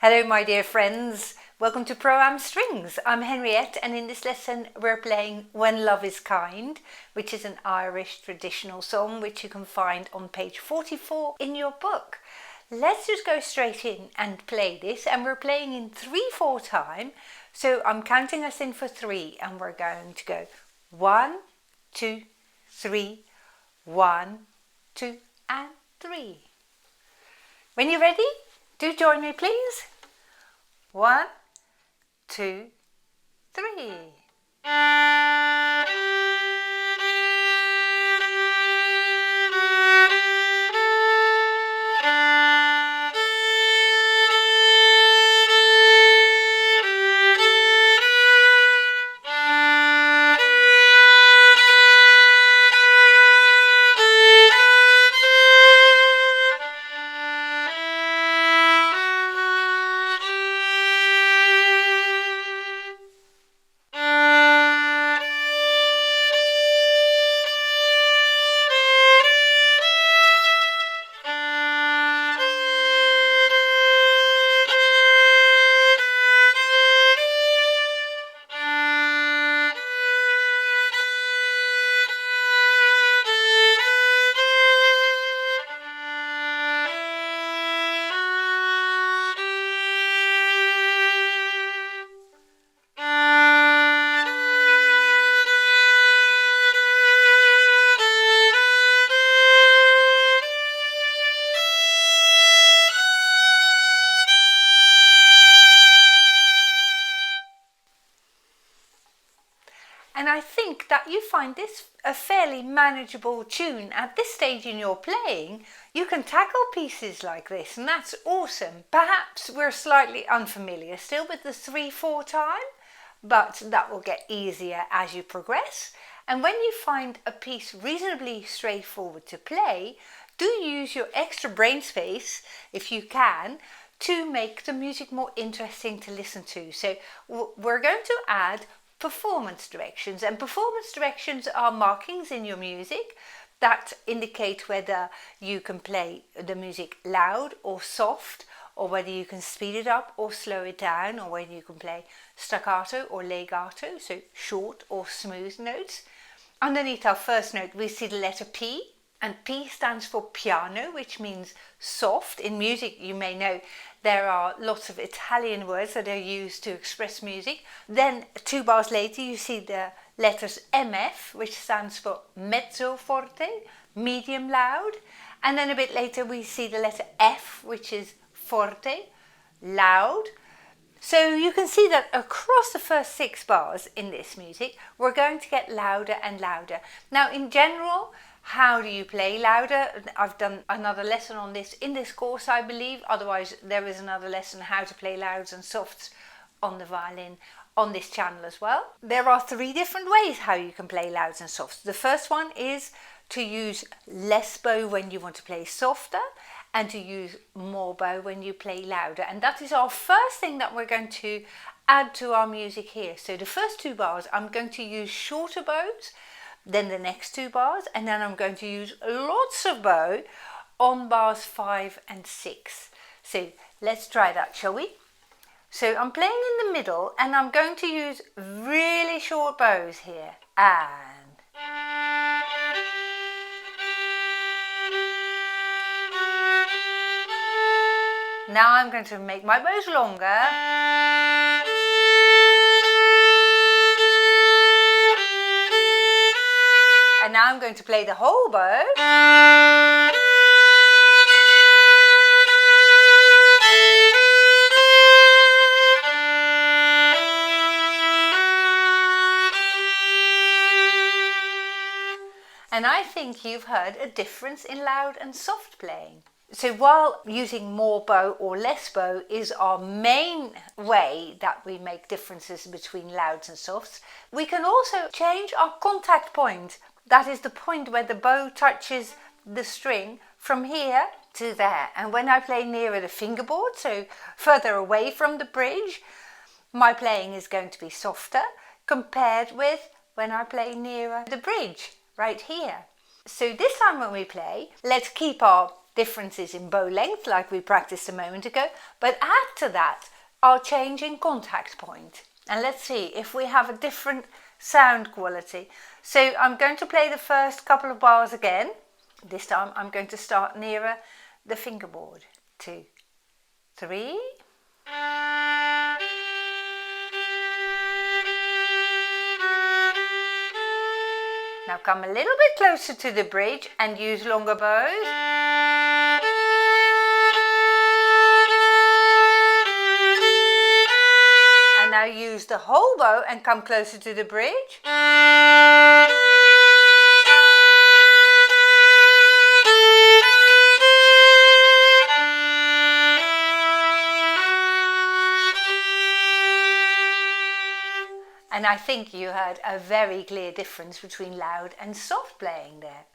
Hello my dear friends, welcome to Pro-Am Strings. I'm Henriette and in this lesson we're playing When Love Is Kind, which is an Irish traditional song which you can find on page 44 in your book. Let's just go straight in and play this, and we're playing in 3/4 time, so I'm counting us in for 3 and we're going to go 1, 2, 3, 1, 2 and 3. When you're ready, do join me please. 1, 2, 3. And I think that you find this a fairly manageable tune. At this stage in your playing, you can tackle pieces like this, and that's awesome. Perhaps we're slightly unfamiliar still with the 3/4 time, but that will get easier as you progress. And when you find a piece reasonably straightforward to play, do use your extra brain space, if you can, to make the music more interesting to listen to. So we're going to add performance directions, and performance directions are markings in your music that indicate whether you can play the music loud or soft, or whether you can speed it up or slow it down, or whether you can play staccato or legato, so short or smooth notes. Underneath our first note we see the letter P, and P stands for piano, which means soft. In music, you may know there are lots of Italian words that are used to express music. Then 2 bars later you see the letters MF, which stands for mezzo forte, medium loud. And then a bit later we see the letter F, which is forte, loud. So you can see that across the first 6 bars in this music, we're going to get louder and louder. Now in general, how do you play louder? I've done another lesson on this in this course, I believe. Otherwise, there is another lesson how to play louds and softs on the violin on this channel as well. There are 3 different ways how you can play louds and softs. The first one is to use less bow when you want to play softer, and to use more bow when you play louder. And that is our first thing that we're going to add to our music here. So the first 2 bars, I'm going to use shorter bows, then the next 2 bars, and then I'm going to use lots of bow on bars 5 and 6. So let's try that, shall we? So I'm playing in the middle and I'm going to use really short bows here. And now I'm going to make my bows longer. And now I'm going to play the whole bow. And I think you've heard a difference in loud and soft playing. So while using more bow or less bow is our main way that we make differences between louds and softs, we can also change our contact point. That is the point where the bow touches the string from here to there. And when I play nearer the fingerboard, so further away from the bridge, my playing is going to be softer compared with when I play nearer the bridge, right here. So this time when we play, let's keep our differences in bow length like we practiced a moment ago, but add to that our change in contact point. And let's see if we have a different sound quality. So I'm going to play the first couple of bars again. This time I'm going to start nearer the fingerboard. 2, 3. Now come a little bit closer to the bridge and use longer bows. And now use the whole bow and come closer to the bridge. And I think you heard a very clear difference between loud and soft playing there.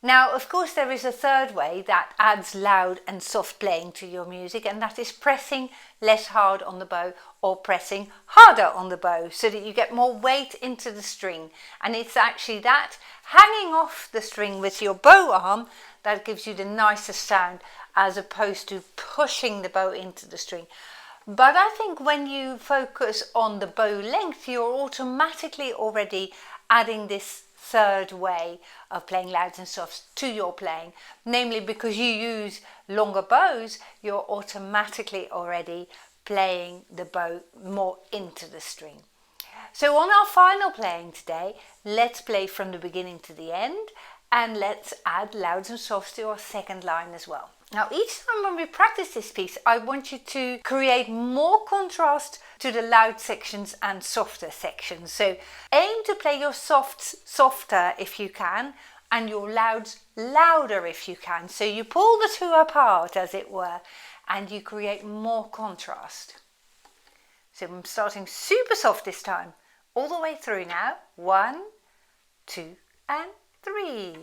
Now, of course, there is a third way that adds loud and soft playing to your music, and that is pressing less hard on the bow or pressing harder on the bow so that you get more weight into the string. And it's actually that hanging off the string with your bow arm that gives you the nicest sound as opposed to pushing the bow into the string. But I think when you focus on the bow length, you're automatically already adding this third way of playing louds and softs to your playing. Namely, because you use longer bows, you're automatically already playing the bow more into the string. So on our final playing today, let's play from the beginning to the end, and let's add louds and softs to our second line as well. Now, each time when we practice this piece, I want you to create more contrast to the loud sections and softer sections. So aim to play your softs softer if you can, and your louds louder if you can. So you pull the two apart, as it were, and you create more contrast. So I'm starting super soft this time, all the way through now. 1, 2, and 3.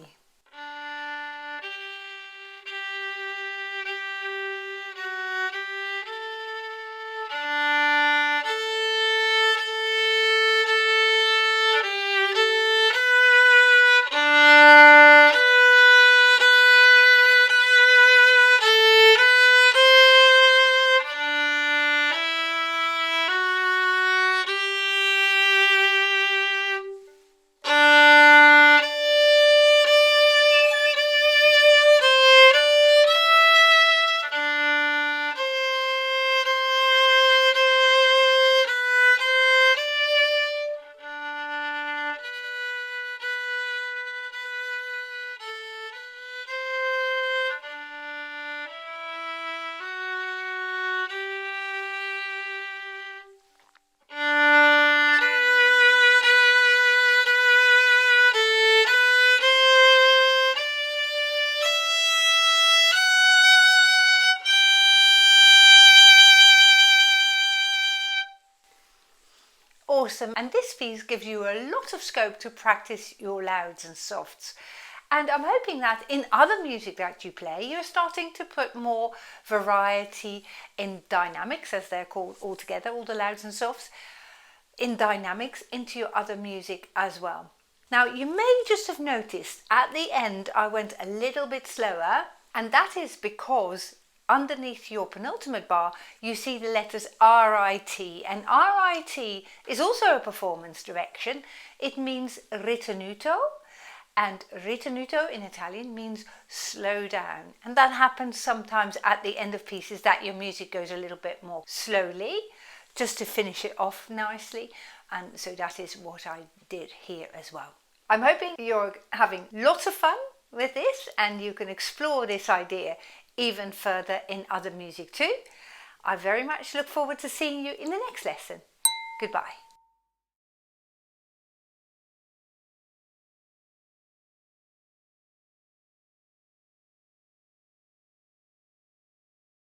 Awesome, and this piece gives you a lot of scope to practice your louds and softs. And I'm hoping that in other music that you play, you're starting to put more variety in dynamics, as they're called altogether, all the louds and softs, in dynamics into your other music as well. Now, you may just have noticed at the end I went a little bit slower, and that is because underneath your penultimate bar, you see the letters RIT, and RIT is also a performance direction. It means ritenuto, and ritenuto in Italian means slow down. And that happens sometimes at the end of pieces that your music goes a little bit more slowly, just to finish it off nicely. And so that is what I did here as well. I'm hoping you're having lots of fun with this and you can explore this idea even further in other music too. I very much look forward to seeing you in the next lesson. Goodbye.